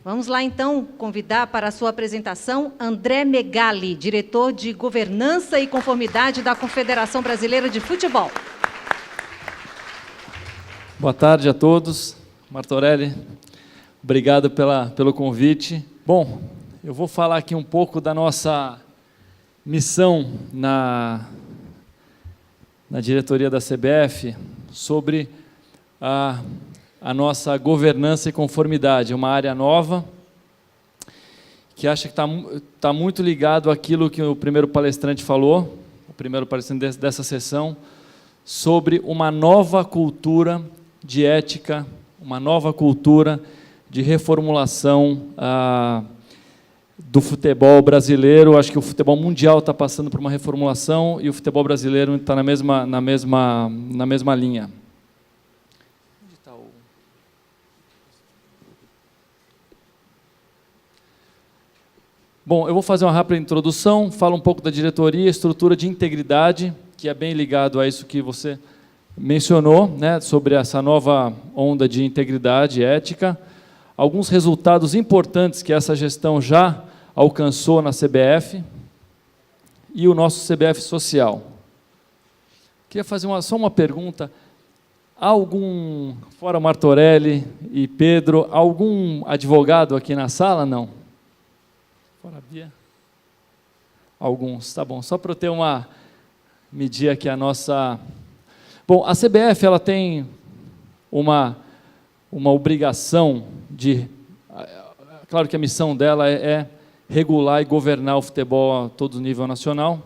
Vamos lá, então, convidar para a sua apresentação André Megali, diretor de Governança e Conformidade da Confederação Brasileira de Futebol. Boa tarde a todos. Martorelli, obrigado pelo convite. Bom, eu vou falar aqui um pouco da nossa missão na diretoria da CBF sobre a nossa governança e conformidade, uma área nova, que acho que está muito ligado àquilo que o primeiro palestrante falou, o primeiro palestrante dessa sessão, sobre uma nova cultura de ética, uma nova cultura de reformulação do futebol brasileiro. Acho que o futebol mundial está passando por uma reformulação e o futebol brasileiro está na mesma linha. Bom, eu vou fazer uma rápida introdução, falo um pouco da diretoria, estrutura de integridade, que é bem ligado a isso que você mencionou, né, sobre essa nova onda de integridade e ética, alguns resultados importantes que essa gestão já alcançou na CBF e o nosso CBF Social. Queria fazer só uma pergunta. Algum, fora Martorelli e Pedro, algum advogado aqui na sala? Não? Fora a Bia? Alguns, tá bom. Só para eu ter medir aqui a nossa... Bom, a CBF ela tem uma obrigação de... Claro que a missão dela é regular e governar o futebol a todo nível nacional,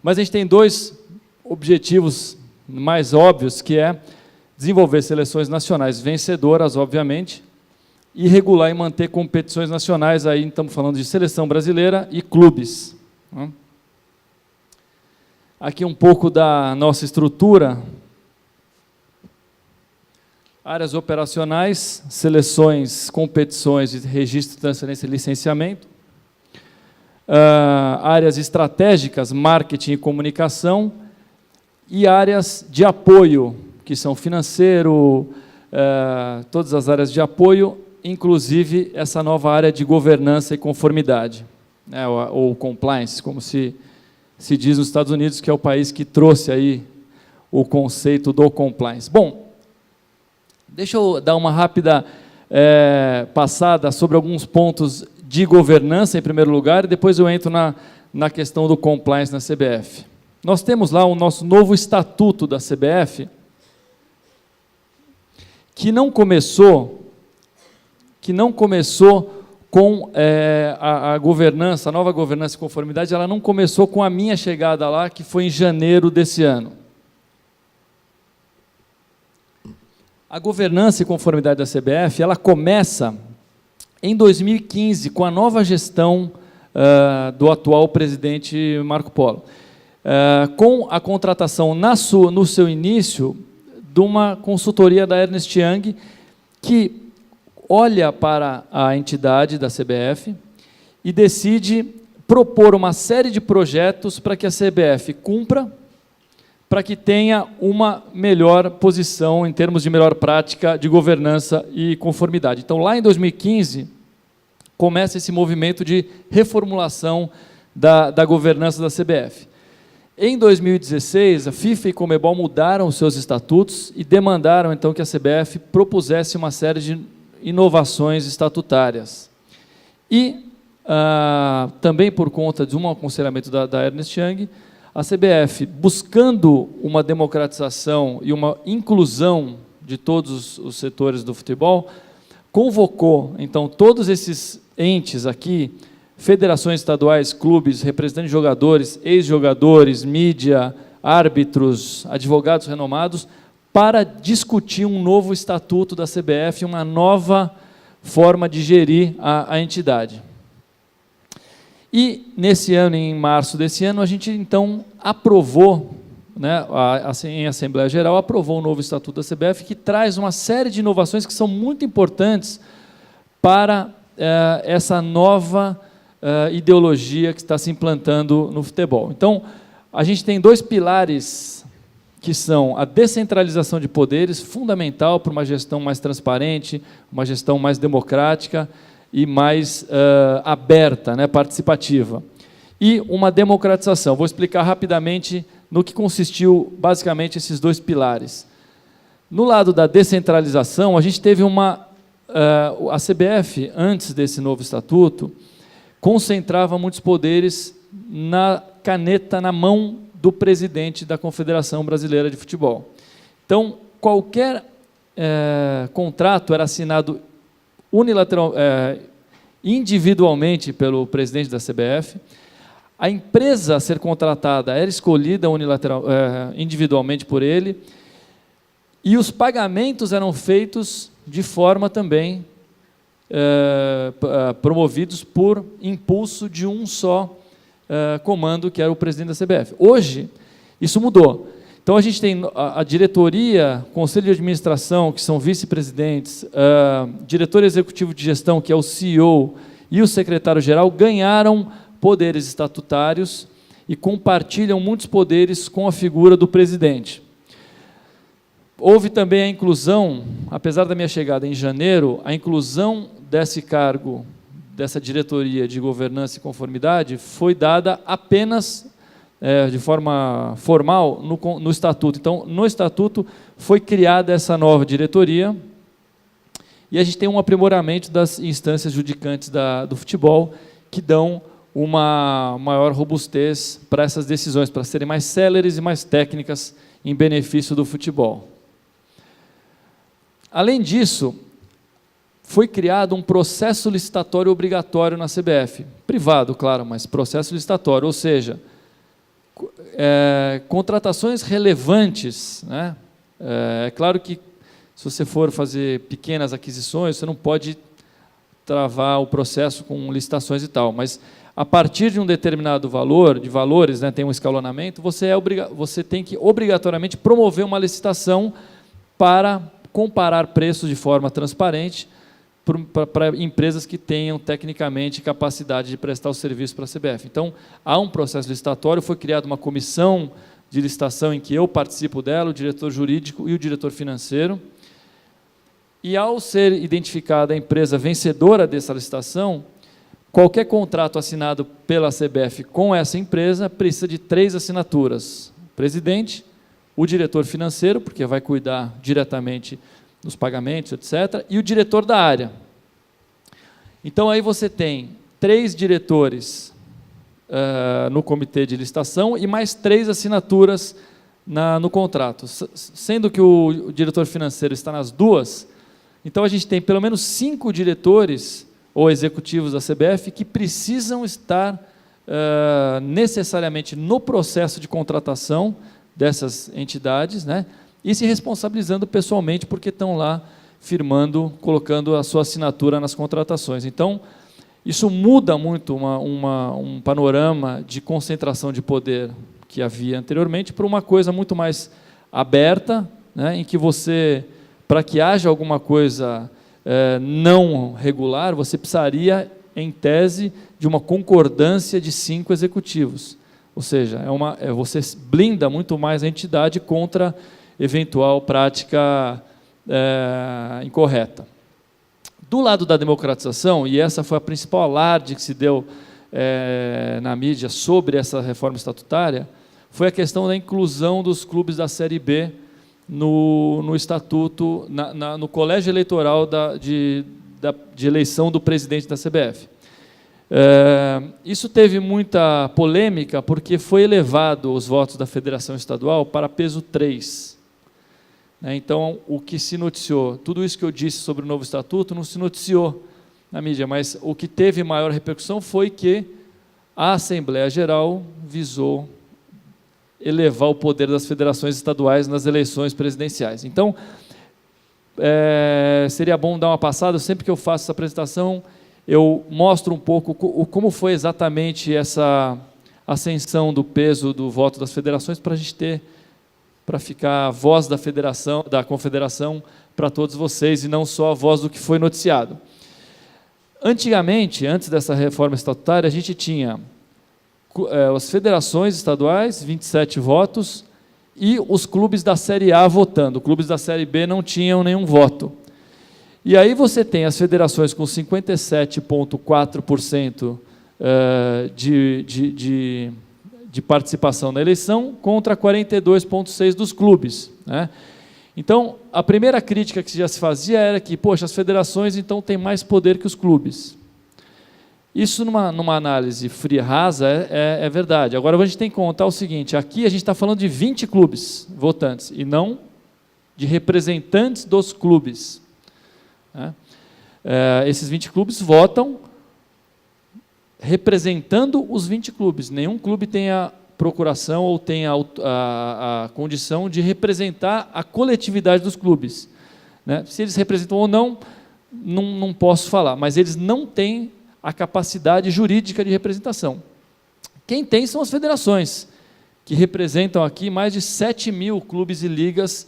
mas a gente tem dois objetivos mais óbvios, que é desenvolver seleções nacionais vencedoras, obviamente, e regular e manter competições nacionais, aí estamos falando de seleção brasileira e clubes. Aqui um pouco da nossa estrutura. Áreas operacionais, seleções, competições de registro, transferência e licenciamento. Áreas estratégicas, marketing e comunicação. E áreas de apoio, que são financeiro, todas as áreas de apoio, inclusive essa nova área de governança e conformidade, né, ou compliance, como se diz nos Estados Unidos, que é o país que trouxe aí o conceito do compliance. Bom, deixa eu dar uma rápida passada sobre alguns pontos de governança, em primeiro lugar, e depois eu entro na questão do compliance na CBF. Nós temos lá o nosso novo estatuto da CBF, que não começou com a governança, a nova governança e conformidade, ela não começou com a minha chegada lá, que foi em janeiro desse ano. A governança e conformidade da CBF, ela começa em 2015, com a nova gestão do atual presidente Marco Polo, com a contratação no seu início de uma consultoria da Ernst Young, que olha para a entidade da CBF e decide propor uma série de projetos para que a CBF cumpra, para que tenha uma melhor posição em termos de melhor prática de governança e conformidade. Então, lá em 2015, começa esse movimento de reformulação da governança da CBF. Em 2016, a FIFA e Conmebol mudaram os seus estatutos e demandaram, então, que a CBF propusesse uma série de inovações estatutárias. E, também por conta de um aconselhamento da Ernst Young, a CBF, buscando uma democratização e uma inclusão de todos os setores do futebol, convocou, então, todos esses entes aqui, federações estaduais, clubes, representantes de jogadores, ex-jogadores, mídia, árbitros, advogados renomados, para discutir um novo estatuto da CBF, uma nova forma de gerir a entidade. E, nesse ano, em março desse ano, a gente, então, aprovou, né, em Assembleia Geral, aprovou o novo estatuto da CBF, que traz uma série de inovações que são muito importantes para essa nova ideologia que está se implantando no futebol. Então, a gente tem dois pilares que são a descentralização de poderes, fundamental para uma gestão mais transparente, uma gestão mais democrática e mais aberta, né, participativa. E uma democratização. Vou explicar rapidamente no que consistiu, basicamente, esses dois pilares. No lado da descentralização, a gente teve a CBF, antes desse novo estatuto, concentrava muitos poderes na caneta, na mão do presidente da Confederação Brasileira de Futebol. Então, qualquer contrato era assinado individualmente pelo presidente da CBF, a empresa a ser contratada era escolhida individualmente por ele, e os pagamentos eram feitos de forma também promovidos por impulso de um só comando, que era o presidente da CBF. Hoje, isso mudou. Então, a gente tem a diretoria, conselho de administração, que são vice-presidentes, diretor executivo de gestão, que é o CEO, e o secretário-geral, ganharam poderes estatutários e compartilham muitos poderes com a figura do presidente. Houve também a inclusão, apesar da minha chegada em janeiro, a inclusão desse cargo, dessa diretoria de governança e conformidade, foi dada apenas de forma formal no Estatuto. Então, no Estatuto foi criada essa nova diretoria e a gente tem um aprimoramento das instâncias judicantes do futebol que dão uma maior robustez para essas decisões, para serem mais céleres e mais técnicas em benefício do futebol. Além disso, foi criado um processo licitatório obrigatório na CBF, privado, claro, mas processo licitatório, ou seja, contratações relevantes, né? É claro que, se você for fazer pequenas aquisições, você não pode travar o processo com licitações e tal, mas a partir de um determinado valor, de valores, né, tem um escalonamento, você tem que obrigatoriamente promover uma licitação para comparar preços de forma transparente para empresas que tenham, tecnicamente, capacidade de prestar o serviço para a CBF. Então, há um processo licitatório, foi criada uma comissão de licitação em que eu participo dela, o diretor jurídico e o diretor financeiro, e ao ser identificada a empresa vencedora dessa licitação, qualquer contrato assinado pela CBF com essa empresa precisa de 3 assinaturas: o presidente, o diretor financeiro, porque vai cuidar diretamente dos pagamentos, etc., e o diretor da área. Então, aí você tem 3 diretores no comitê de licitação e mais 3 assinaturas no contrato, sendo que o diretor financeiro está nas 2, então a gente tem pelo menos 5 diretores ou executivos da CBF que precisam estar necessariamente no processo de contratação dessas entidades, né, e se responsabilizando pessoalmente porque estão lá firmando, colocando a sua assinatura nas contratações. Então, isso muda muito um panorama de concentração de poder que havia anteriormente para uma coisa muito mais aberta, né, em que você, para que haja alguma coisa não regular, você precisaria, em tese, de uma concordância de 5 executivos. Ou seja, você blinda muito mais a entidade contra eventual prática incorreta. Do lado da democratização, e essa foi a principal alarde que se deu na mídia sobre essa reforma estatutária, foi a questão da inclusão dos clubes da Série B no estatuto, no colégio eleitoral de eleição do presidente da CBF. Isso teve muita polêmica, porque foi elevado os votos da Federação Estadual para peso 3. Então, o que se noticiou, tudo isso que eu disse sobre o novo estatuto não se noticiou na mídia, mas o que teve maior repercussão foi que a Assembleia Geral visou elevar o poder das federações estaduais nas eleições presidenciais. Então, seria bom dar uma passada, sempre que eu faço essa apresentação, eu mostro um pouco como foi exatamente essa ascensão do peso do voto das federações, para a gente ter, para ficar a voz da federação, da confederação, para todos vocês, e não só a voz do que foi noticiado. Antigamente, antes dessa reforma estatutária, a gente tinha as federações estaduais, 27 votos, e os clubes da Série A votando. Clubes da Série B não tinham nenhum voto. E aí você tem as federações com 57,4% de participação na eleição contra 42,6% dos clubes, né? Então, a primeira crítica que já se fazia era que, poxa, as federações então têm mais poder que os clubes. Isso, numa análise fria, rasa, é verdade. Agora, a gente tem que contar o seguinte, aqui a gente está falando de 20 clubes votantes, e não de representantes dos clubes, né? Esses 20 clubes votam representando os 20 clubes. Nenhum clube tem a procuração ou tem a condição de representar a coletividade dos clubes, né? Se eles representam ou não, não posso falar, mas eles não têm a capacidade jurídica de representação. Quem tem são as federações, que representam aqui mais de 7 mil clubes e ligas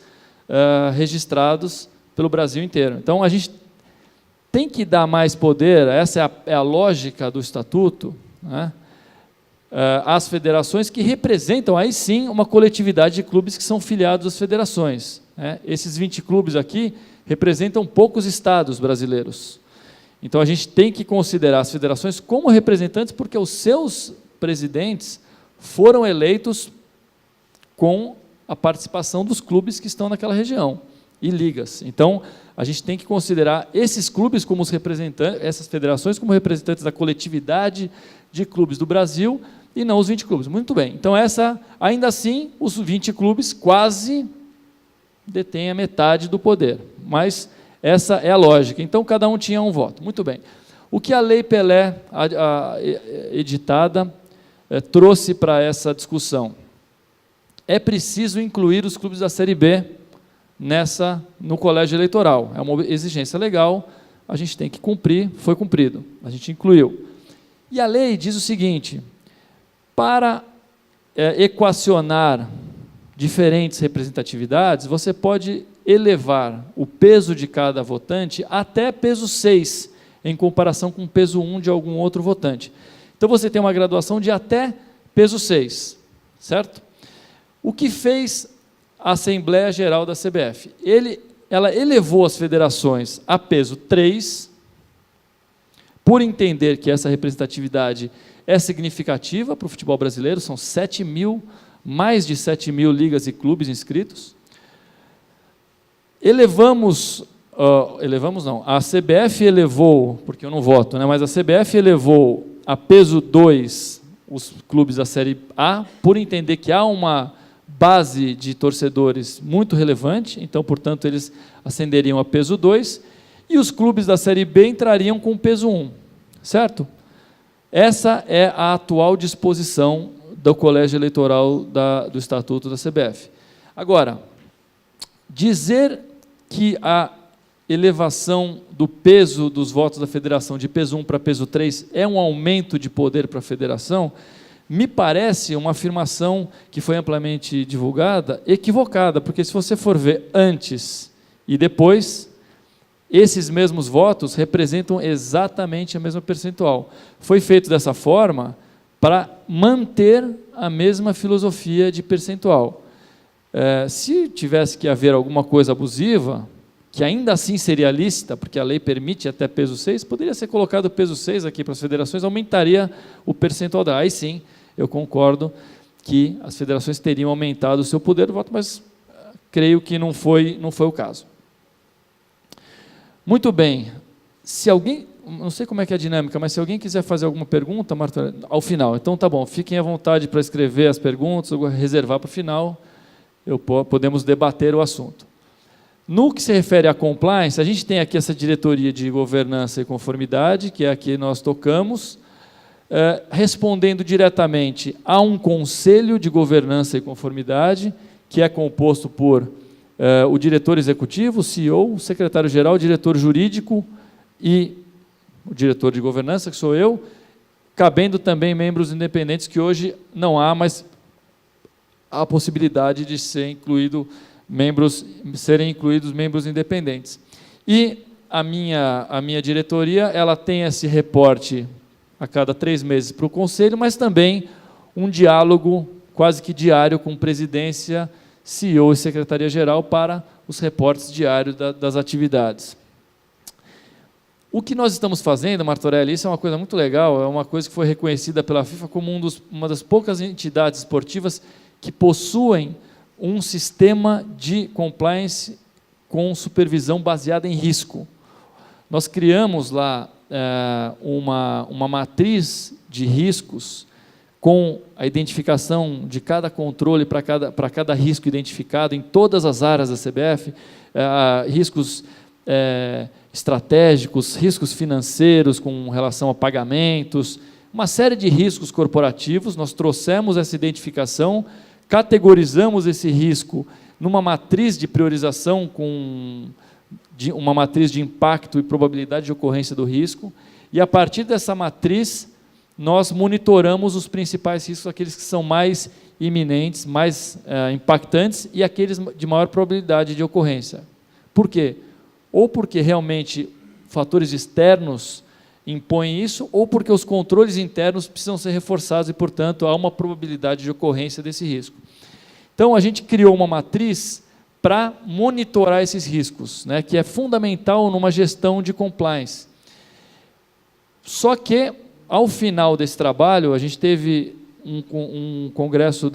registrados pelo Brasil inteiro. Então, a gente tem que dar mais poder, essa é a lógica do Estatuto, né, às federações que representam, aí sim, uma coletividade de clubes que são filiados às federações, né? Esses 20 clubes aqui representam poucos estados brasileiros. Então, a gente tem que considerar as federações como representantes, porque os seus presidentes foram eleitos com a participação dos clubes que estão naquela região, e ligas. Então, a gente tem que considerar esses clubes como os representantes, essas federações como representantes da coletividade de clubes do Brasil, e não os 20 clubes. Muito bem. Então, ainda assim, os 20 clubes quase detêm a metade do poder, mas essa é a lógica. Então, cada um tinha um voto. Muito bem. O que a Lei Pelé, editada, trouxe para essa discussão? É preciso incluir os clubes da Série B no colégio eleitoral. É uma exigência legal, a gente tem que cumprir, foi cumprido, a gente incluiu. E a lei diz o seguinte, para equacionar diferentes representatividades, você pode elevar o peso de cada votante até peso 6, em comparação com peso 1 de algum outro votante. Então, você tem uma graduação de até peso 6, certo? O que fez a Assembleia Geral da CBF? Ela elevou as federações a peso 3, por entender que essa representatividade é significativa para o futebol brasileiro, são mais de 7 mil ligas e clubes inscritos. A CBF elevou, porque eu não voto, né, mas a CBF elevou a peso 2 os clubes da Série A, por entender que há uma base de torcedores muito relevante, então, portanto, eles ascenderiam a peso 2, e os clubes da Série B entrariam com peso 1, certo? Essa é a atual disposição do colégio eleitoral do Estatuto da CBF. Agora, dizer que a elevação do peso dos votos da federação de peso 1 para peso 3 é um aumento de poder para a federação, me parece uma afirmação que foi amplamente divulgada, equivocada, porque se você for ver antes e depois, esses mesmos votos representam exatamente a mesma percentual. Foi feito dessa forma para manter a mesma filosofia de percentual. Se tivesse que haver alguma coisa abusiva, que ainda assim seria lícita, porque a lei permite até peso 6, poderia ser colocado peso 6 aqui para as federações, aumentaria o percentual da. Aí sim, eu concordo que as federações teriam aumentado o seu poder de voto, mas creio que não foi o caso. Muito bem. Se alguém, não sei como é que é a dinâmica, mas se alguém quiser fazer alguma pergunta, Marta, ao final, então tá bom, fiquem à vontade para escrever as perguntas, ou reservar para o final, podemos debater o assunto. No que se refere à compliance, a gente tem aqui essa diretoria de governança e conformidade, que é a que nós tocamos, respondendo diretamente a um conselho de governança e conformidade, que é composto por o diretor executivo, o CEO, o secretário-geral, o diretor jurídico e o diretor de governança, que sou eu, cabendo também membros independentes, que hoje não há, mas há a possibilidade de serem incluídos membros independentes. E a minha diretoria, ela tem esse reporte a cada 3 meses para o Conselho, mas também um diálogo quase que diário com presidência, CEO e secretaria-geral para os reportes diários das atividades. O que nós estamos fazendo, Martorelli, isso é uma coisa muito legal, é uma coisa que foi reconhecida pela FIFA como uma das poucas entidades esportivas que possuem um sistema de compliance com supervisão baseada em risco. Nós criamos lá uma matriz de riscos com a identificação de cada controle para cada risco identificado em todas as áreas da CBF, riscos estratégicos, riscos financeiros com relação a pagamentos, uma série de riscos corporativos. Nós trouxemos essa identificação, categorizamos esse risco numa matriz de priorização uma matriz de impacto e probabilidade de ocorrência do risco, e a partir dessa matriz nós monitoramos os principais riscos, aqueles que são mais iminentes, mais impactantes e aqueles de maior probabilidade de ocorrência. Por quê? Ou porque realmente fatores externos impõem isso, ou porque os controles internos precisam ser reforçados e, portanto, há uma probabilidade de ocorrência desse risco. Então, a gente criou uma matriz para monitorar esses riscos, né, que é fundamental numa gestão de compliance. Só que, ao final desse trabalho, a gente teve um congresso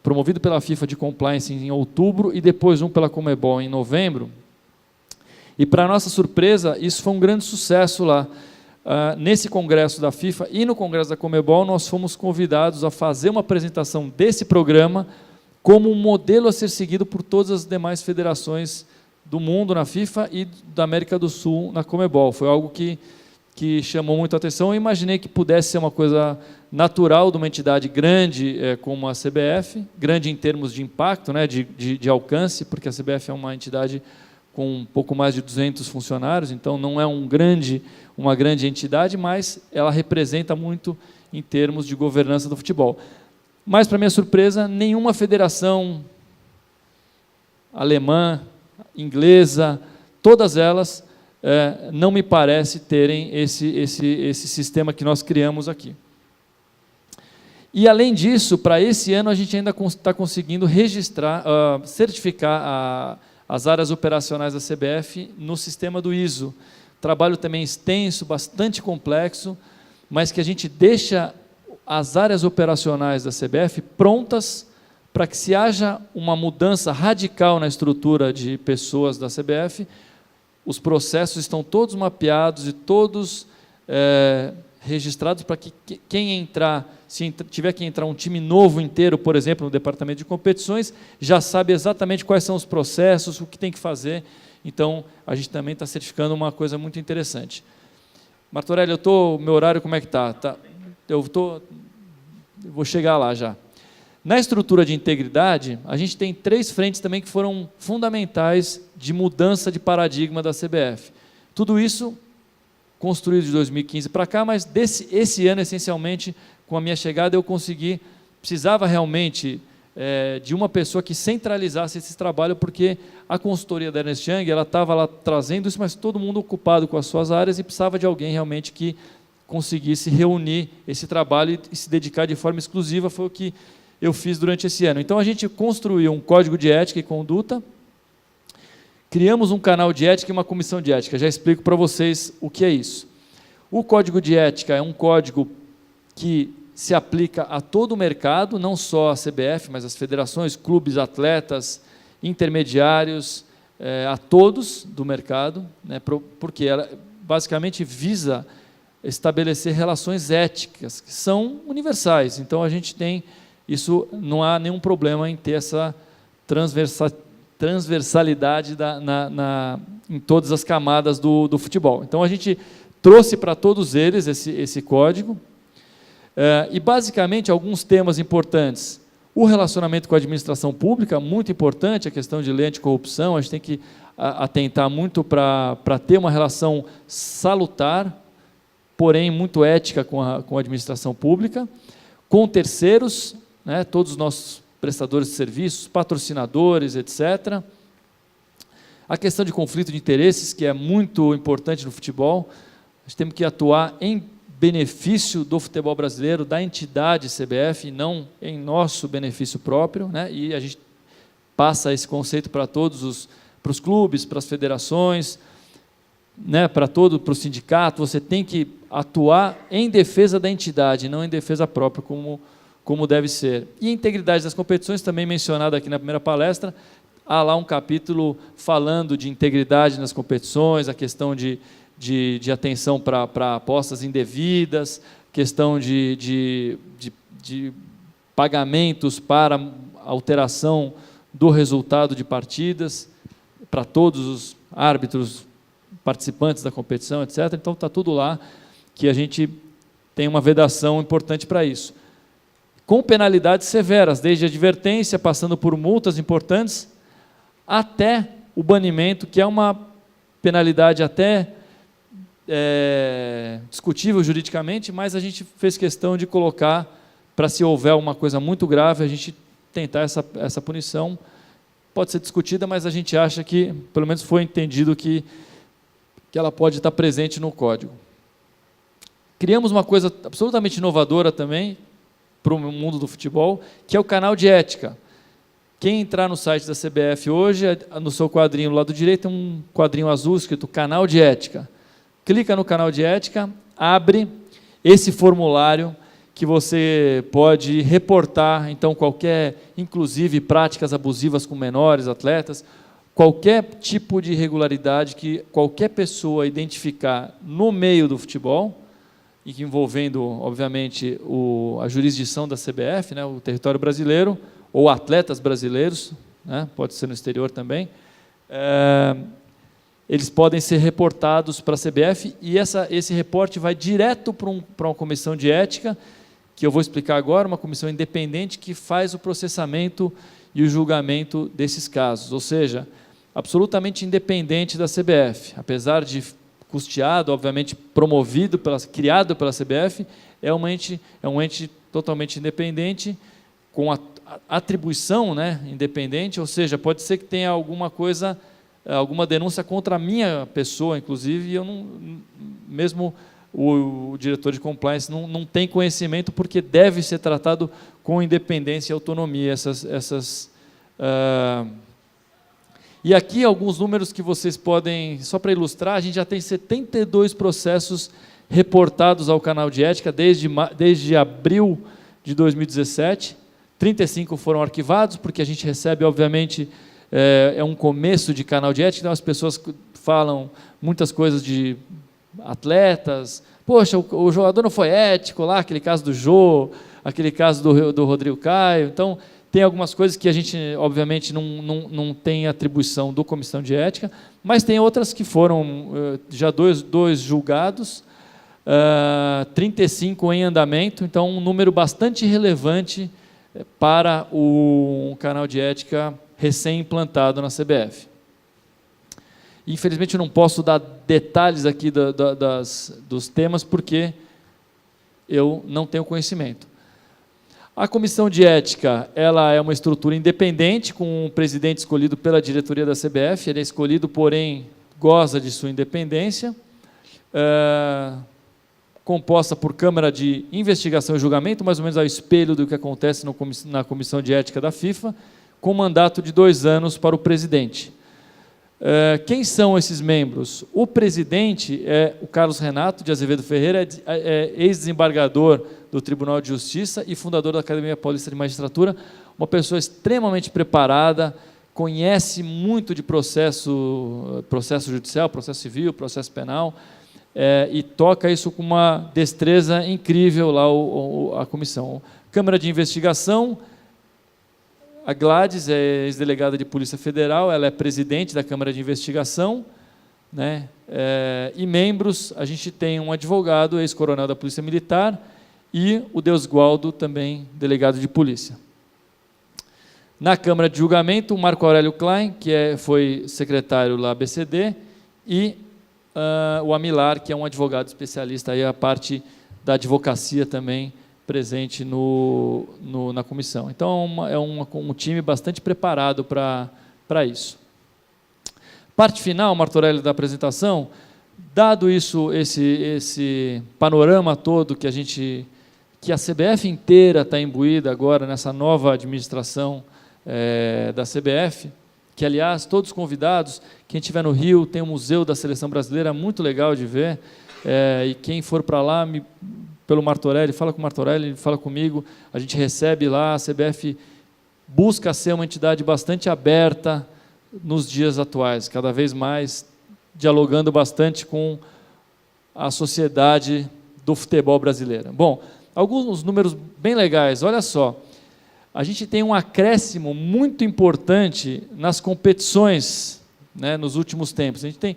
promovido pela FIFA de compliance em outubro e depois um pela Conmebol em novembro. E, para nossa surpresa, isso foi um grande sucesso lá. Nesse congresso da FIFA e no congresso da Conmebol, nós fomos convidados a fazer uma apresentação desse programa como um modelo a ser seguido por todas as demais federações do mundo na FIFA e da América do Sul na Conmebol. Foi algo que chamou muito a atenção. Eu imaginei que pudesse ser uma coisa natural de uma entidade grande como a CBF, grande em termos de impacto, né, de alcance, porque a CBF é uma entidade com um pouco mais de 200 funcionários, então não é uma grande entidade, mas ela representa muito em termos de governança do futebol. Mas, para minha surpresa, nenhuma federação alemã, inglesa, todas elas não me parece terem esse sistema que nós criamos aqui. E, além disso, para esse ano, a gente ainda está conseguindo registrar, certificar as áreas operacionais da CBF no sistema do ISO. Trabalho também extenso, bastante complexo, mas que a gente deixa as áreas operacionais da CBF prontas para que, se haja uma mudança radical na estrutura de pessoas da CBF, os processos estão todos mapeados e todos registrados para que quem entrar, se tiver que entrar um time novo inteiro, por exemplo, no departamento de competições, já sabe exatamente quais são os processos, o que tem que fazer. Então, a gente também está certificando uma coisa muito interessante. Martorelli, meu horário como é que está? Eu vou chegar lá já. Na estrutura de integridade, a gente tem 3 frentes também que foram fundamentais de mudança de paradigma da CBF. Tudo isso construído de 2015 para cá, mas esse ano, essencialmente, com a minha chegada, eu precisava realmente de uma pessoa que centralizasse esse trabalho, porque a consultoria da Ernst Young, ela estava lá trazendo isso, mas todo mundo ocupado com as suas áreas e precisava de alguém realmente que conseguisse reunir esse trabalho e se dedicar de forma exclusiva. Foi o que eu fiz durante esse ano. Então, a gente construiu um código de ética e conduta, criamos um canal de ética e uma comissão de ética. Já explico para vocês o que é isso. O código de ética é um código que se aplica a todo o mercado, não só a CBF, mas as federações, clubes, atletas, intermediários, a todos do mercado, né, porque ela basicamente visa estabelecer relações éticas que são universais. Então, a gente tem isso, não há nenhum problema em ter essa transversalidade em todas as camadas do futebol. Então, a gente trouxe para todos eles esse código, e, basicamente, alguns temas importantes. O relacionamento com a administração pública, muito importante, a questão de lei anticorrupção, a gente tem que atentar muito para ter uma relação salutar, porém muito ética com a administração pública, com terceiros, né, todos os nossos prestadores de serviços, patrocinadores, etc. A questão de conflito de interesses, que é muito importante no futebol, nós temos que atuar em benefício do futebol brasileiro, da entidade CBF, e não em nosso benefício próprio, né? E a gente passa esse conceito para para os clubes, para as federações, né, para o sindicato. Você tem que atuar em defesa da entidade, não em defesa própria, como deve ser. E a integridade das competições, também mencionada aqui na primeira palestra, há lá um capítulo falando de integridade nas competições, a questão de atenção para apostas indevidas, questão de pagamentos para alteração do resultado de partidas, para todos os árbitros participantes da competição, etc. Então, está tudo lá, que a gente tem uma vedação importante para isso. Com penalidades severas, desde advertência, passando por multas importantes, até o banimento, que é uma penalidade até discutível juridicamente, mas a gente fez questão de colocar, para se houver uma coisa muito grave, a gente tentar essa punição. Pode ser discutida, mas a gente acha que, pelo menos foi entendido que ela pode estar presente no Código. Criamos uma coisa absolutamente inovadora também para o mundo do futebol, que é o canal de ética. Quem entrar no site da CBF hoje, no seu quadrinho do lado direito, tem um quadrinho azul escrito Canal de Ética. Clica no canal de ética, abre esse formulário que você pode reportar, então, inclusive práticas abusivas com menores atletas, qualquer tipo de irregularidade que qualquer pessoa identificar no meio do futebol, e que envolvendo, obviamente, a jurisdição da CBF, né, o território brasileiro, ou atletas brasileiros, né, pode ser no exterior também, eles podem ser reportados para a CBF, e esse reporte vai direto para uma comissão de ética, que eu vou explicar agora, uma comissão independente que faz o processamento e o julgamento desses casos, ou seja, absolutamente independente da CBF, apesar de custeado, obviamente promovido, criado pela CBF, é um ente totalmente independente, com a atribuição, né, independente, ou seja, pode ser que tenha alguma denúncia contra a minha pessoa, inclusive, e eu não, mesmo o diretor de compliance não tem conhecimento, porque deve ser tratado com independência e autonomia. E aqui alguns números que vocês podem, só para ilustrar, a gente já tem 72 processos reportados ao canal de ética desde abril de 2017, 35 foram arquivados, porque a gente recebe, obviamente, é um começo de canal de ética, então as pessoas falam muitas coisas de atletas, poxa, o jogador não foi ético lá, aquele caso do Jô, aquele caso do Rodrigo Caio. Então, tem algumas coisas que a gente, obviamente, não tem atribuição do comissão de ética, mas tem outras que foram já dois julgados, 35 em andamento, então um número bastante relevante para um canal de ética recém-implantado na CBF. Infelizmente, eu não posso dar detalhes aqui dos temas, porque eu não tenho conhecimento. A comissão de ética, ela é uma estrutura independente, com um presidente escolhido pela diretoria da CBF, ele é escolhido, porém, goza de sua independência, composta por Câmara de Investigação e Julgamento, mais ou menos ao espelho do que acontece na comissão de ética da FIFA, com mandato de 2 anos para o presidente. Quem são esses membros? O presidente é o Carlos Renato de Azevedo Ferreira, é ex-desembargador do Tribunal de Justiça e fundador da Academia Paulista de Magistratura, uma pessoa extremamente preparada, conhece muito de processo judicial, processo civil, processo penal, e toca isso com uma destreza incrível lá a comissão. Câmara de Investigação, a Gladys é ex-delegada de Polícia Federal, ela é presidente da Câmara de Investigação, né? E membros, a gente tem um advogado, ex-coronel da Polícia Militar, e o Deusgualdo, também delegado de polícia. Na Câmara de Julgamento, o Marco Aurélio Klein, que foi secretário lá BCD, e o Amilar, que é um advogado especialista, aí a parte da advocacia também presente na comissão. Então, é um time bastante preparado para isso. Parte final, Martorelli, da apresentação, dado esse panorama todo que a CBF inteira está imbuída agora nessa nova administração da CBF, que, aliás, todos convidados, quem estiver no Rio, tem o Museu da Seleção Brasileira, muito legal de ver, e quem for para lá, pelo Martorelli, fala com o Martorelli, fala comigo, a gente recebe lá, a CBF busca ser uma entidade bastante aberta nos dias atuais, cada vez mais dialogando bastante com a sociedade do futebol brasileiro. Bom, alguns números bem legais, olha só, a gente tem um acréscimo muito importante nas competições, né, nos últimos tempos. A gente tem,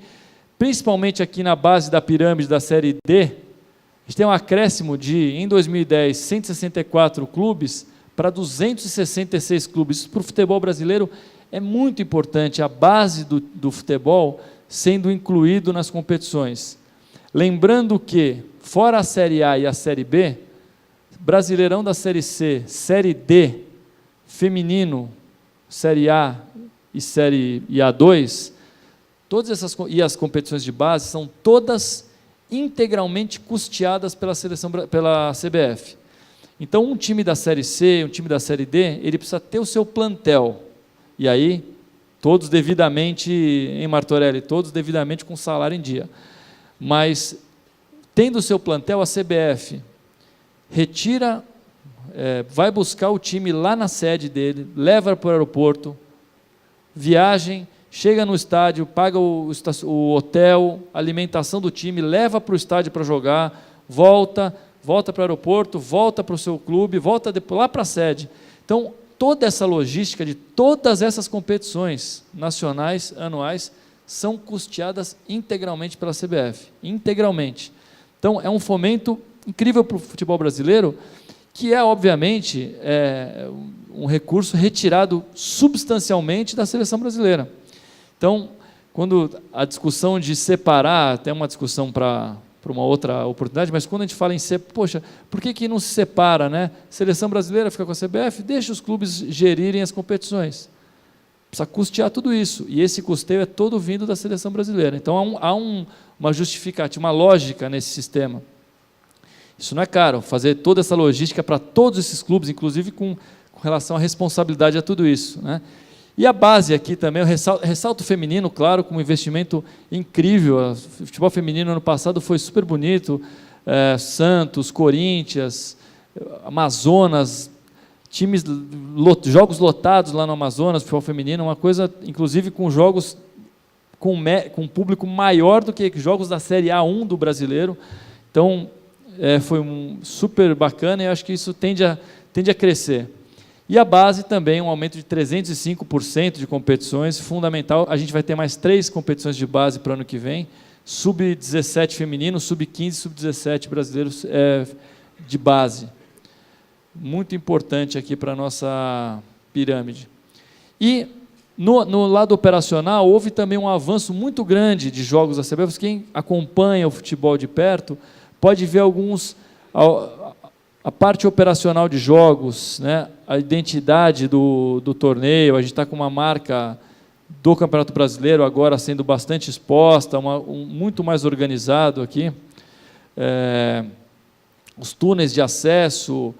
principalmente aqui na base da pirâmide da Série D, a gente tem um acréscimo de, em 2010, 164 clubes para 266 clubes. Isso para o futebol brasileiro é muito importante, a base do futebol sendo incluído nas competições. Lembrando que, fora a Série A e a Série B, Brasileirão da Série C, Série D, feminino, Série A e Série A2, todas essas, e as competições de base são todas integralmente custeadas pela CBF. Então, um time da Série C, um time da Série D, ele precisa ter o seu plantel. E aí, todos devidamente, em Martorelli, todos devidamente com salário em dia. Mas, tendo o seu plantel, a CBF retira, vai buscar o time lá na sede dele, leva para o aeroporto, viagem, chega no estádio, paga o hotel, alimentação do time, leva para o estádio para jogar, volta para o aeroporto, volta para o seu clube, volta lá para a sede. Então, toda essa logística de todas essas competições nacionais, anuais, são custeadas integralmente pela CBF, integralmente. Então, é um fomento incrível para o futebol brasileiro, que é, obviamente, um recurso retirado substancialmente da seleção brasileira. Então, quando a discussão de separar, tem uma discussão para uma outra oportunidade, mas quando a gente fala em poxa, por que não se separa, né? Seleção brasileira fica com a CBF, deixa os clubes gerirem as competições. Precisa custear tudo isso, e esse custeio é todo vindo da seleção brasileira. Então, há uma justificativa, uma lógica nesse sistema. Isso não é caro, fazer toda essa logística para todos esses clubes, inclusive com relação à responsabilidade a tudo isso, né? E a base aqui também, eu ressalto o feminino, claro, com um investimento incrível. O futebol feminino ano passado foi super bonito, Santos, Corinthians, Amazonas, jogos lotados lá no Amazonas, futebol feminino, uma coisa, inclusive com jogos com um público maior do que jogos da Série A1 do brasileiro. Então, foi super bacana e eu acho que isso tende a crescer. E a base também, um aumento de 305% de competições, fundamental. A gente vai ter mais 3 competições de base para o ano que vem, sub-17 feminino, sub-15 e sub-17 brasileiros de base. Muito importante aqui para a nossa pirâmide. E no lado operacional, houve também um avanço muito grande de jogos da CBF. Quem acompanha o futebol de perto pode ver a parte operacional de jogos, né, a identidade do torneio. A gente está com uma marca do Campeonato Brasileiro agora sendo bastante exposta, muito mais organizado aqui. Os túneis de acesso,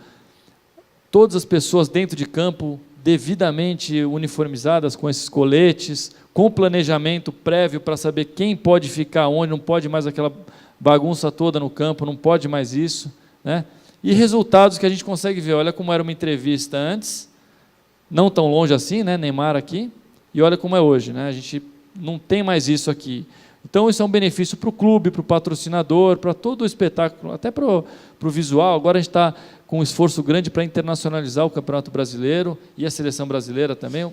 todas as pessoas dentro de campo devidamente uniformizadas com esses coletes, com planejamento prévio para saber quem pode ficar onde, não pode mais aquela bagunça toda no campo, não pode mais isso, né? E resultados que a gente consegue ver, olha como era uma entrevista antes, não tão longe assim, né, Neymar aqui, e olha como é hoje, né? A gente não tem mais isso aqui. Então, isso é um benefício para o clube, para o patrocinador, para todo o espetáculo, até para o visual. Agora a gente está com um esforço grande para internacionalizar o Campeonato Brasileiro e a Seleção Brasileira também. A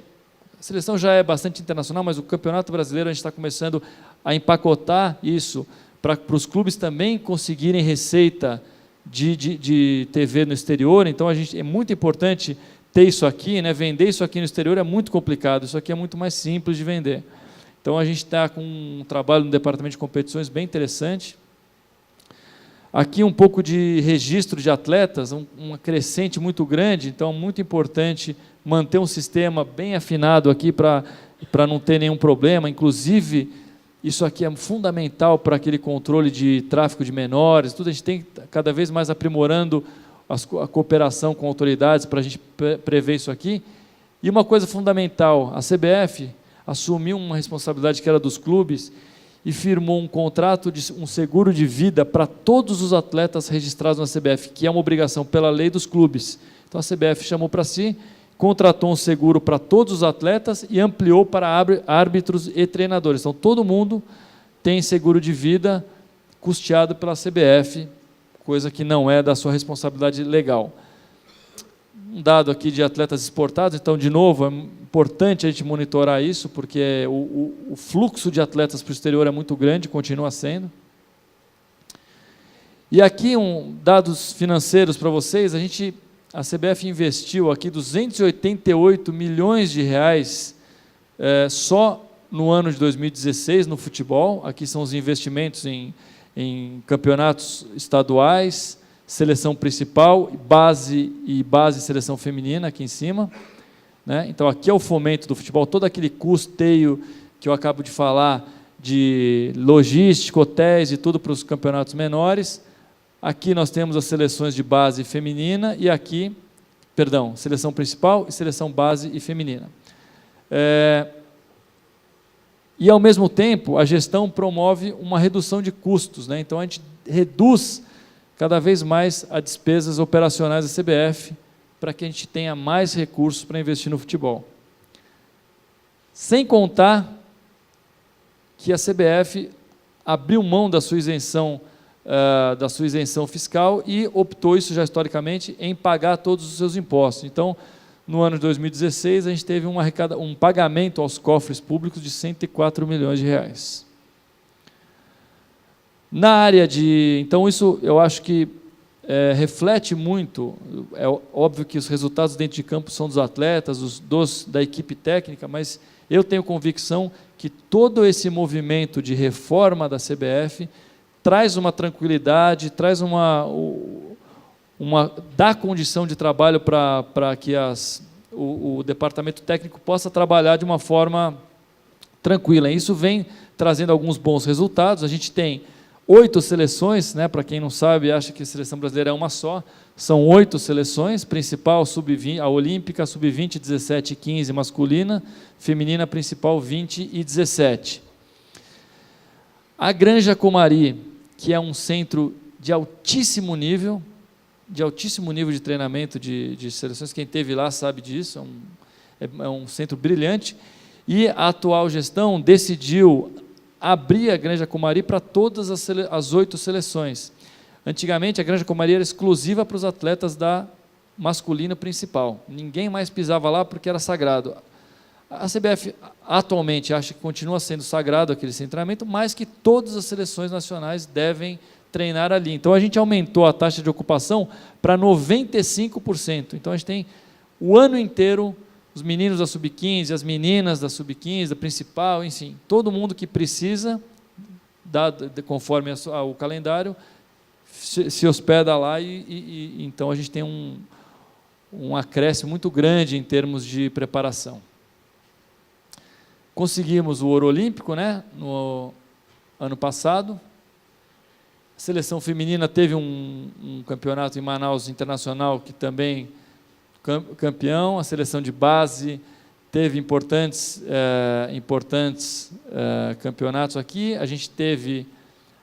seleção já é bastante internacional, mas o Campeonato Brasileiro a gente está começando a empacotar isso para os clubes também conseguirem receita de TV no exterior. Então, é muito importante ter isso aqui, né? Vender isso aqui no exterior é muito complicado, isso aqui é muito mais simples de vender. Então, a gente está com um trabalho no departamento de competições bem interessante. Aqui um pouco de registro de atletas, uma crescente muito grande, então muito importante manter um sistema bem afinado aqui para não ter nenhum problema. Inclusive, isso aqui é fundamental para aquele controle de tráfico de menores, tudo. A gente tem cada vez mais aprimorando a cooperação com autoridades para a gente prever isso aqui. E uma coisa fundamental, a CBF assumiu uma responsabilidade que era dos clubes e firmou um contrato de um seguro de vida para todos os atletas registrados na CBF, que é uma obrigação pela lei dos clubes. Então a CBF chamou para si, contratou um seguro para todos os atletas e ampliou para árbitros e treinadores. Então todo mundo tem seguro de vida custeado pela CBF, coisa que não é da sua responsabilidade legal. Um dado aqui de atletas exportados, então, de novo, é importante a gente monitorar isso, porque o fluxo de atletas para o exterior é muito grande, continua sendo. E aqui, dados financeiros para vocês, a CBF investiu aqui 288 milhões de reais só no ano de 2016 no futebol. Aqui são os investimentos em campeonatos estaduais, seleção principal, base e seleção feminina aqui em cima, né? Então aqui é o fomento do futebol, todo aquele custeio que eu acabo de falar, de logística, hotéis e tudo para os campeonatos menores. Aqui nós temos as seleções de base feminina e aqui, perdão, seleção principal e seleção base e feminina. E ao mesmo tempo a gestão promove uma redução de custos, né? Então a gente reduz cada vez mais as despesas operacionais da CBF, para que a gente tenha mais recursos para investir no futebol. Sem contar que a CBF abriu mão da sua isenção fiscal e optou, isso já historicamente, em pagar todos os seus impostos. Então, no ano de 2016, a gente teve um pagamento aos cofres públicos de 104 milhões de reais. Na área então isso eu acho que reflete muito, é óbvio que os resultados dentro de campo são dos atletas, da equipe técnica, mas eu tenho convicção que todo esse movimento de reforma da CBF traz uma tranquilidade, traz dá condição de trabalho para que o departamento técnico possa trabalhar de uma forma tranquila. Isso vem trazendo alguns bons resultados. A gente tem 8 seleções, né? Para quem não sabe, acha que a seleção brasileira é uma só, são 8 seleções, principal, sub-20, a olímpica, sub-20, 17 e 15 masculina, feminina principal 20 e 17. A Granja Comari, que é um centro de altíssimo nível de treinamento de seleções, quem esteve lá sabe disso, é um centro brilhante, e a atual gestão decidiu abrir a Granja Comari para todas as 8 seleções. Antigamente, a Granja Comari era exclusiva para os atletas da masculina principal. Ninguém mais pisava lá porque era sagrado. A CBF atualmente acha que continua sendo sagrado aquele treinamento, mas que todas as seleções nacionais devem treinar ali. Então, a gente aumentou a taxa de ocupação para 95%. Então, a gente tem o ano inteiro os meninos da Sub-15, as meninas da Sub-15, da principal, enfim, todo mundo que precisa, conforme o calendário, se hospeda lá e então a gente tem um acréscimo muito grande em termos de preparação. Conseguimos o ouro olímpico, né, no ano passado. A seleção feminina teve um campeonato em Manaus internacional que também campeão. A seleção de base teve importantes campeonatos aqui. A gente teve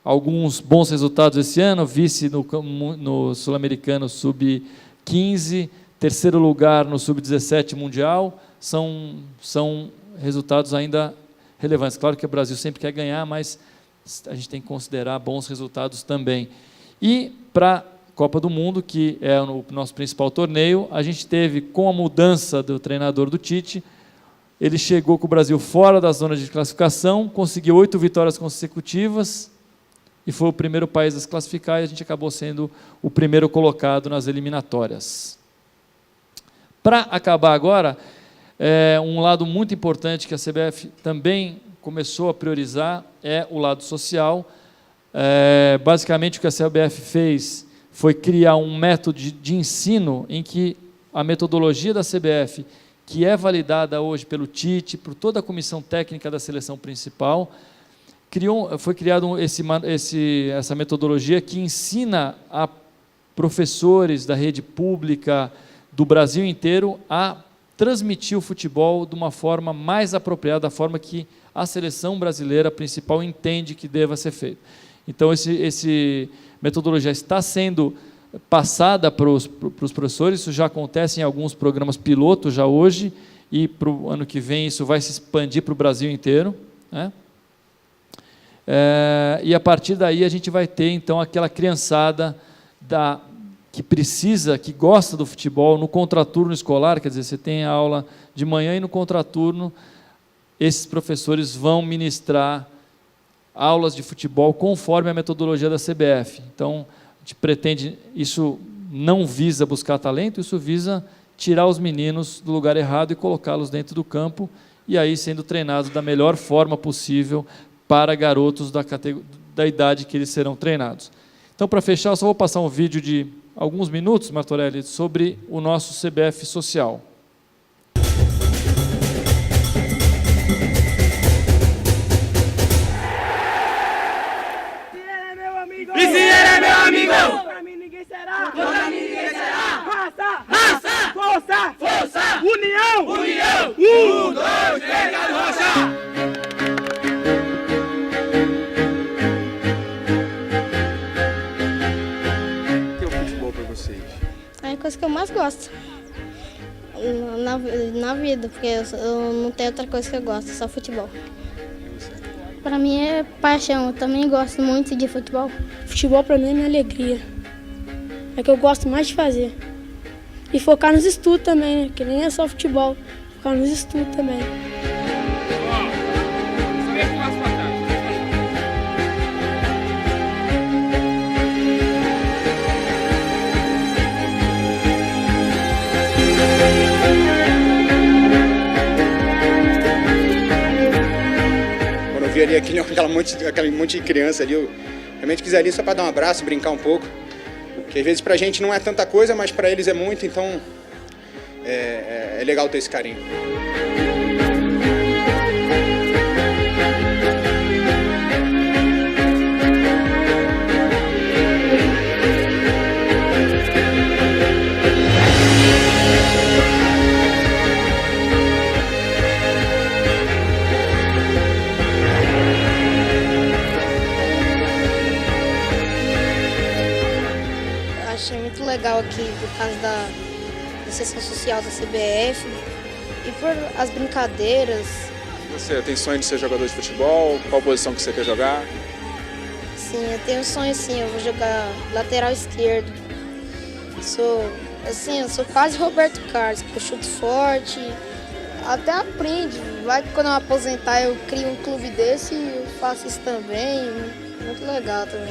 alguns bons resultados esse ano, vice no Sul-Americano Sub-15, terceiro lugar no Sub-17 Mundial, são resultados ainda relevantes. Claro que o Brasil sempre quer ganhar, mas a gente tem que considerar bons resultados também. E para Copa do Mundo, que é o nosso principal torneio, a gente teve, com a mudança do treinador do Tite, ele chegou com o Brasil fora da zona de classificação, conseguiu 8 vitórias consecutivas e foi o primeiro país a se classificar, e a gente acabou sendo o primeiro colocado nas eliminatórias. Para acabar agora, um lado muito importante que a CBF também começou a priorizar é o lado social. Basicamente, o que a CBF fez foi criar um método de ensino em que a metodologia da CBF, que é validada hoje pelo Tite, por toda a comissão técnica da seleção principal, foi criada essa metodologia que ensina a professores da rede pública do Brasil inteiro a transmitir o futebol de uma forma mais apropriada, da forma que a seleção brasileira principal entende que deva ser feito. Então, esse metodologia está sendo passada para os professores, isso já acontece em alguns programas pilotos já hoje, e para o ano que vem isso vai se expandir para o Brasil inteiro, né? E a partir daí a gente vai ter, então, aquela criançada que precisa, que gosta do futebol, no contraturno escolar, quer dizer, você tem a aula de manhã e no contraturno, esses professores vão ministrar aulas de futebol conforme a metodologia da CBF. Então, a gente pretende, isso não visa buscar talento, isso visa tirar os meninos do lugar errado e colocá-los dentro do campo, e aí sendo treinados da melhor forma possível para garotos da idade que eles serão treinados. Então, para fechar, eu só vou passar um vídeo de alguns minutos, Martorelli, sobre o nosso CBF Social. E se ele é meu amigo? Contra mim ninguém será. Contra mim ninguém será. Raça, raça, força, força, união, união. 1, 2, 3, Galo Rocha. O que é o futebol para vocês? É a coisa que eu mais gosto na vida, porque eu não tenho outra coisa que eu gosto, só futebol. Para mim é paixão, eu também gosto muito de futebol. Futebol para mim é minha alegria, é o que eu gosto mais de fazer. E focar nos estudos também, né? Que nem é só futebol, focar nos estudos também. Ali aquele monte de criança ali, eu realmente quis ali só para dar um abraço, brincar um pouco, que às vezes pra gente não é tanta coisa, mas para eles é muito, então é legal ter esse carinho. Achei muito legal aqui por causa da sessão social da CBF e por as brincadeiras. Você tem sonho de ser jogador de futebol? Qual posição que você quer jogar? Sim, eu tenho um sonho sim, eu vou jogar lateral esquerdo. Eu sou quase Roberto Carlos, porque eu chuto forte, até aprende. Vai que quando eu aposentar eu crio um clube desse e eu faço isso também. Muito legal também.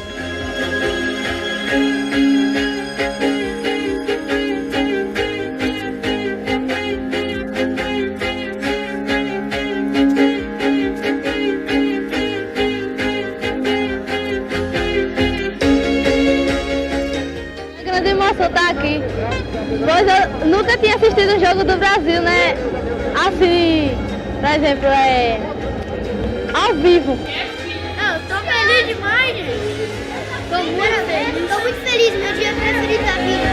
Grande emoção estar aqui, pois eu nunca tinha assistido um jogo do Brasil, né? Assim, por exemplo, ao vivo. Eu tô feliz demais, gente. Tô muito feliz, meu dia preferido da vida.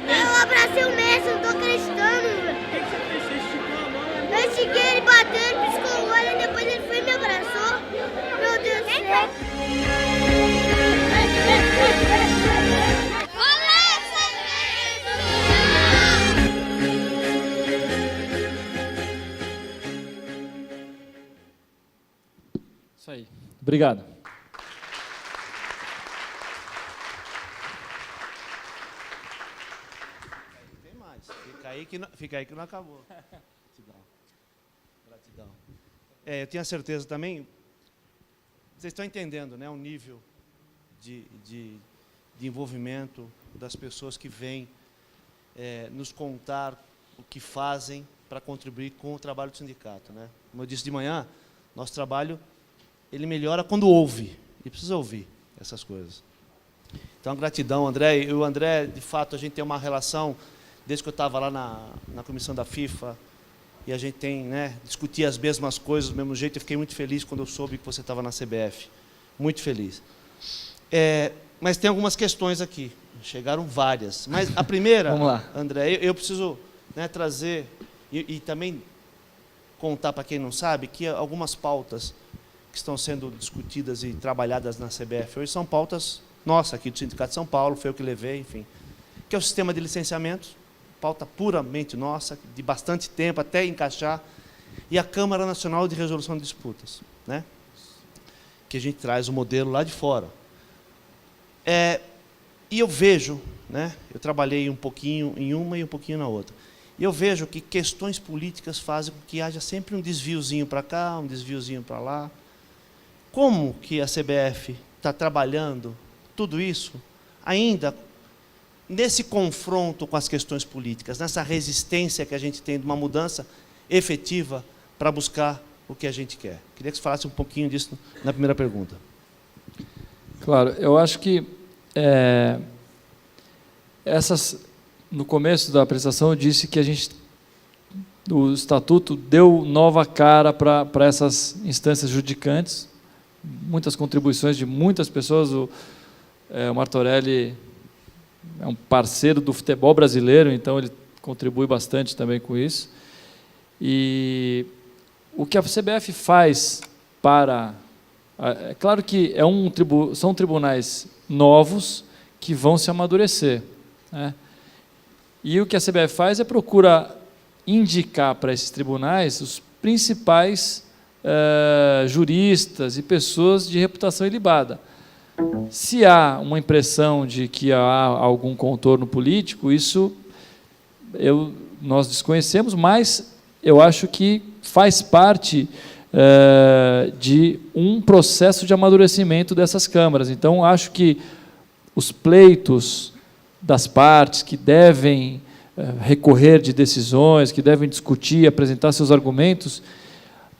Eu abracei o Messi, não tô acreditando, velho. O que você fez? Você esticou a mão? Eu estiquei, ele bateu, ele piscou o olho, e depois ele foi e me abraçou. Meu Deus do céu. Isso aí. Obrigado. Tem mais. Fica aí que não acabou. Gratidão. Eu tenho a certeza também, vocês estão entendendo, né, o nível de envolvimento das pessoas que vêm nos contar o que fazem para contribuir com o trabalho do sindicato, né? Como eu disse de manhã, nosso trabalho ele melhora quando ouve, e precisa ouvir essas coisas. Então, gratidão, André. E o André, de fato, a gente tem uma relação, desde que eu estava lá na comissão da FIFA, e a gente tem, né, discutir as mesmas coisas do mesmo jeito. Eu fiquei muito feliz quando eu soube que você estava na CBF. Muito feliz. Mas tem algumas questões aqui. Chegaram várias. Mas a primeira, Vamos lá. André, eu preciso, né, trazer e também contar para quem não sabe que algumas pautas que estão sendo discutidas e trabalhadas na CBF hoje são pautas nossas aqui do Sindicato de São Paulo, foi eu que levei, enfim, que é o sistema de licenciamentos, pauta puramente nossa, de bastante tempo até encaixar, e a Câmara Nacional de Resolução de Disputas, né, que a gente traz o modelo lá de fora. E eu vejo, né, eu trabalhei um pouquinho em uma e um pouquinho na outra, e eu vejo que questões políticas fazem com que haja sempre um desviozinho para cá, um desviozinho para lá. Como que a CBF está trabalhando tudo isso ainda nesse confronto com as questões políticas, nessa resistência que a gente tem de uma mudança efetiva para buscar o que a gente quer? Queria que você falasse um pouquinho disso na primeira pergunta. Claro, eu acho que no começo da apresentação eu disse que o Estatuto deu nova cara para essas instâncias judicantes, muitas contribuições de muitas pessoas. O Martorelli é um parceiro do futebol brasileiro, então ele contribui bastante também com isso. E o que a CBF faz para... É claro que são tribunais novos que vão se amadurecer, né? E o que a CBF faz é procura indicar para esses tribunais os principais juristas e pessoas de reputação ilibada. Se há uma impressão de que há algum contorno político, isso nós desconhecemos, mas eu acho que faz parte de um processo de amadurecimento dessas câmaras. Então, acho que os pleitos das partes que devem recorrer de decisões, que devem discutir, apresentar seus argumentos,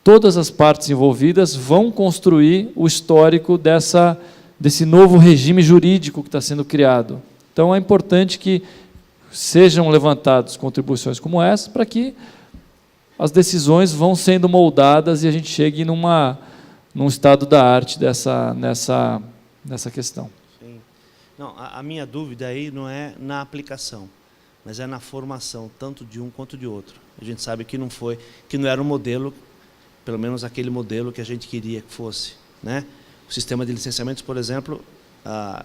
todas as partes envolvidas vão construir o histórico desse novo regime jurídico que está sendo criado. Então, é importante que sejam levantadas contribuições como essa para que as decisões vão sendo moldadas e a gente chegue num estado da arte nessa questão. Sim. Não, a minha dúvida aí não é na aplicação, mas é na formação, tanto de um quanto de outro. A gente sabe que não era um modelo, pelo menos aquele modelo que a gente queria que fosse, né? O sistema de licenciamentos, por exemplo, a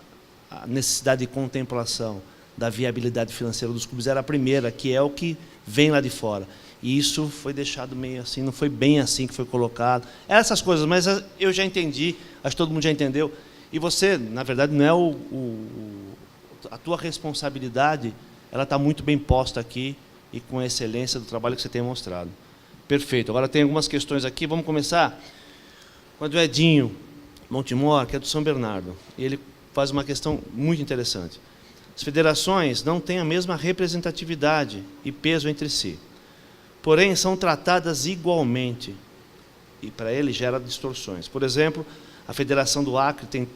necessidade de contemplação da viabilidade financeira dos clubes era a primeira, que é o que vem lá de fora. E isso foi deixado meio assim, não foi bem assim que foi colocado. Essas coisas, mas eu já entendi, acho que todo mundo já entendeu. E você, na verdade, não é a tua responsabilidade, ela está muito bem posta aqui e com a excelência do trabalho que você tem mostrado. Perfeito. Agora tem algumas questões aqui. Vamos começar com a do Edinho Montemor, que é do São Bernardo. E ele faz uma questão muito interessante. As federações não têm a mesma representatividade e peso entre si, porém são tratadas igualmente, e para ele gera distorções. Por exemplo, a Federação do Acre tem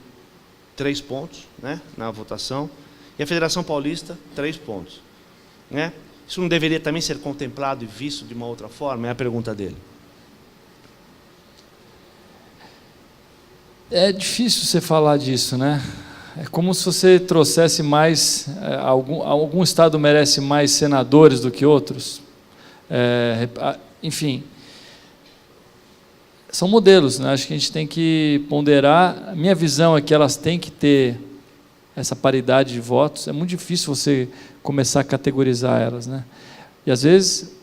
3 pontos, né, na votação, e a Federação Paulista 3 pontos, né? Isso não deveria também ser contemplado e visto de uma outra forma? É a pergunta dele. É difícil você falar disso, né? É como se você trouxesse mais... algum estado merece mais senadores do que outros. Enfim, são modelos, né? Acho que a gente tem que ponderar. A minha visão é que elas têm que ter essa paridade de votos. É muito difícil você começar a categorizar elas, né? E às vezes,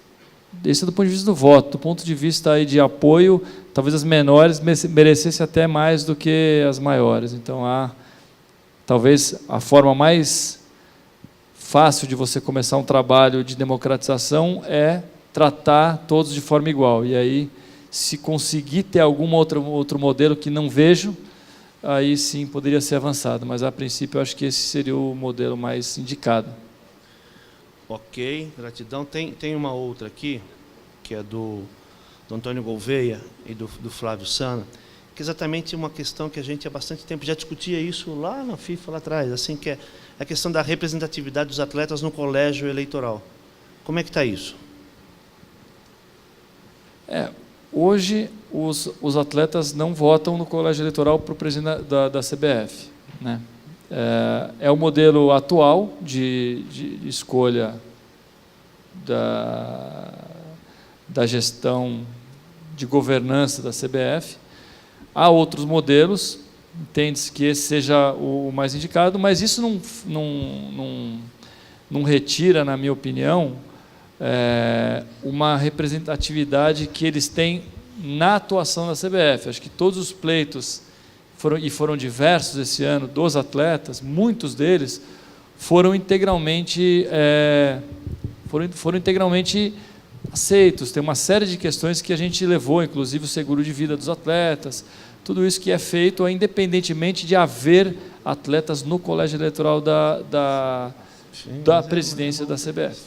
isso é do ponto de vista do voto, do ponto de vista aí de apoio, talvez as menores merecessem até mais do que as maiores. Então, talvez a forma mais fácil de você começar um trabalho de democratização é tratar todos de forma igual. E aí, se conseguir ter algum outro modelo que não vejo, aí sim poderia ser avançado. Mas, a princípio, eu acho que esse seria o modelo mais indicado. Ok, gratidão. Tem uma outra aqui, que é do Antônio Gouveia e do Flávio Sana, que é exatamente uma questão que a gente há bastante tempo já discutia isso lá na FIFA, lá atrás, assim, que é a questão da representatividade dos atletas no colégio eleitoral. Como é que está isso? Hoje, os atletas não votam no colégio eleitoral para o presidente da CBF. né? É o modelo atual de escolha da gestão de governança da CBF. Há outros modelos, entende-se que esse seja o mais indicado, mas isso não retira, na minha opinião, uma representatividade que eles têm na atuação da CBF. Acho que todos os pleitos, foram diversos esse ano, dos atletas, muitos deles foram integralmente aceitos. Tem uma série de questões que a gente levou, inclusive o seguro de vida dos atletas, tudo isso que é feito independentemente de haver atletas no colégio eleitoral da presidência da CBF.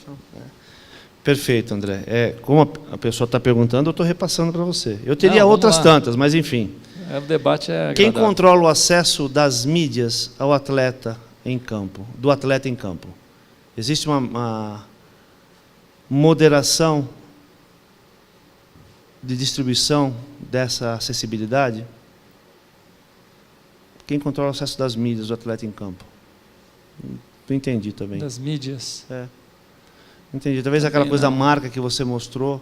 Perfeito, André. Como a pessoa está perguntando, eu estou repassando para você. Eu teria outras tantas, mas enfim. O debate é Quem agradável. controla o acesso das mídias ao atleta em campo, do atleta em campo? Existe uma moderação de distribuição dessa acessibilidade? Quem controla o acesso das mídias do atleta em campo? Não entendi também. Das mídias? Entendi. Talvez aquela coisa da marca que você mostrou.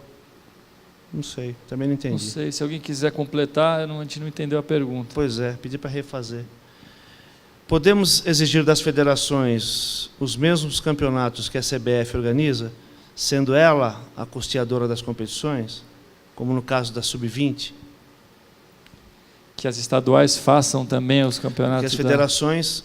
Não sei, também não entendi. Não sei, se alguém quiser completar, a gente não entendeu a pergunta. Pois é, pedi para refazer. Podemos exigir das federações os mesmos campeonatos que a CBF organiza, sendo ela a custeadora das competições, como no caso da Sub-20? Que as estaduais façam também os campeonatos. Que as federações...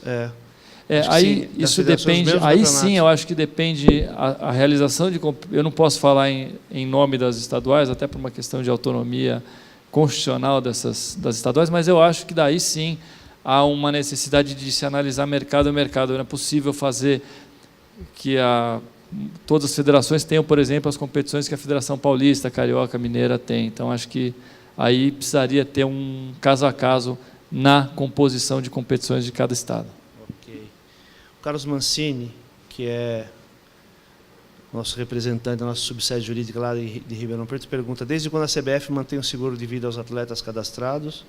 aí sim, isso depende. Aí sim, eu acho que depende a realização de. Eu não posso falar em nome das estaduais, até por uma questão de autonomia constitucional das estaduais, mas eu acho que daí sim há uma necessidade de se analisar mercado a mercado. Não é possível fazer que todas as federações tenham, por exemplo, as competições que a Federação Paulista, Carioca, Mineira tem. Então acho que aí precisaria ter um caso a caso na composição de competições de cada estado. Carlos Mancini, que é nosso representante, nossa subsede jurídica lá de Ribeirão Preto, pergunta: desde quando a CBF mantém o seguro de vida aos atletas cadastrados?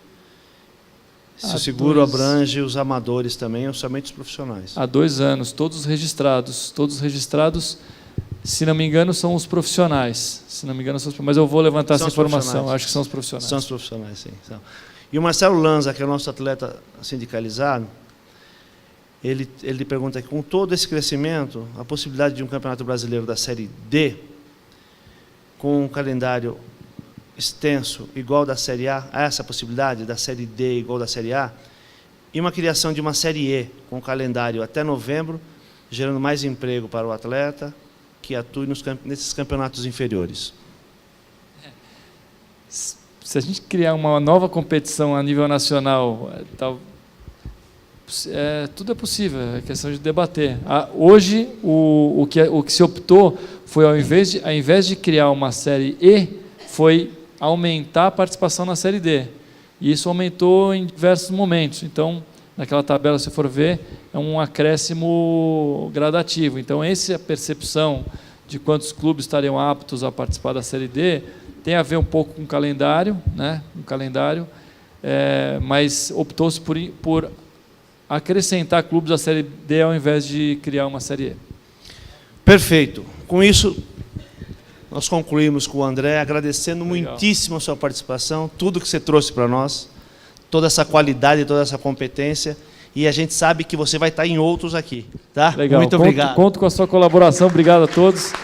Se o seguro abrange os amadores também ou somente os profissionais? Há 2 anos, todos registrados, se não me engano, são os profissionais. Se não me engano, mas eu vou levantar essa informação. Acho que são os profissionais. São os profissionais, sim. São. E o Marcelo Lanza, que é o nosso atleta sindicalizado, ele pergunta aqui: com todo esse crescimento, a possibilidade de um campeonato brasileiro da Série D, com um calendário extenso, igual da Série A, há essa possibilidade da Série D igual da Série A, e uma criação de uma Série E, com calendário até novembro, gerando mais emprego para o atleta que atue nesses campeonatos inferiores? Se a gente criar uma nova competição a nível nacional, tudo é possível, é questão de debater. Hoje, o que se optou foi, ao invés de criar uma Série E, foi aumentar a participação na Série D. E isso aumentou em diversos momentos. Então, naquela tabela, se for ver, é um acréscimo gradativo. Então, essa percepção de quantos clubes estariam aptos a participar da Série D tem a ver um pouco com o calendário, né? Mas optou-se por acrescentar clubes à Série D ao invés de criar uma Série E. Perfeito. Com isso, nós concluímos com o André, agradecendo muitíssimo a sua participação, tudo que você trouxe para nós, toda essa qualidade, toda essa competência, e a gente sabe que você vai estar em outros aqui. Tá? Legal. Muito obrigado. Conto com a sua colaboração. Obrigado a todos.